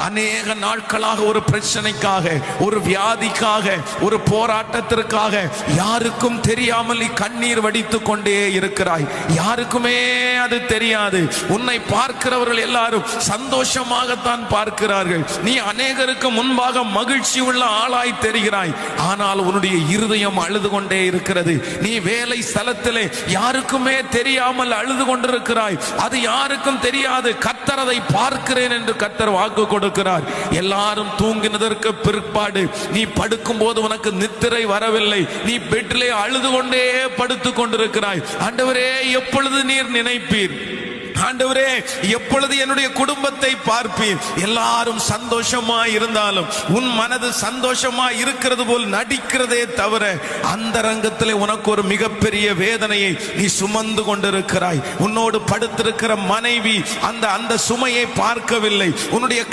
அநேக நாட்களாக ஒரு பிரச்சனைக்காக, ஒரு வியாதிக்காக, ஒரு போராட்டத்திற்காக யாருக்கும் தெரியாமல் நீ கண்ணீர் வடித்துக் கொண்டே இருக்கிறாய். யாருக்குமே அது தெரியாது. உன்னை பார்க்கிறவர்கள் எல்லாரும் சந்தோஷமாகத்தான் பார்க்கிறார்கள். நீ அநேகருக்கு முன்பாக மகிழ்ச்சி உள்ள ஆளாய் தெரிகிறாய். ஆனால் உன்னுடைய இருதயம் அழுது கொண்டே இருக்கிறது. நீ வேலை ஸ்தலத்திலே யாருக்குமே தெரியாமல் அழுது கொண்டிருக்கிறாய். அது யாருக்கும் தெரியாது. கர்த்தர் அதை பார்க்கிறேன் என்று கர்த்தர் வாக்கு கொடுக்கிறார். எல்லாரும் தூங்கினதற்கு பிற்பாடு நீ படுக்கும் போது உனக்கு நித்திரை வரவில்லை. நீ பெட்டிலே அழுது கொண்டே படுத்துக் கொண்டிருக்கிறாய். ஆண்டவரே, எப்பொழுது நீர் நினைப்பீர்? ஆண்டவரே, எப்பொழுது என்னுடைய குடும்பத்தை பார்ப்பீர்? எல்லாரும் சந்தோஷமா இருந்தாலும் உன் மனது சந்தோஷமா இருக்கிறது போல் நடிக்கிறதே தவிர அந்த ரங்கத்திலே உனக்கு ஒரு மிகப்பெரிய வேதனையை நீ சுமந்து கொண்டிருக்கிறாய். உன்னோடு படுத்திருக்கிற மனைவி அந்த சுமையை பார்க்கவில்லை. உன்னுடைய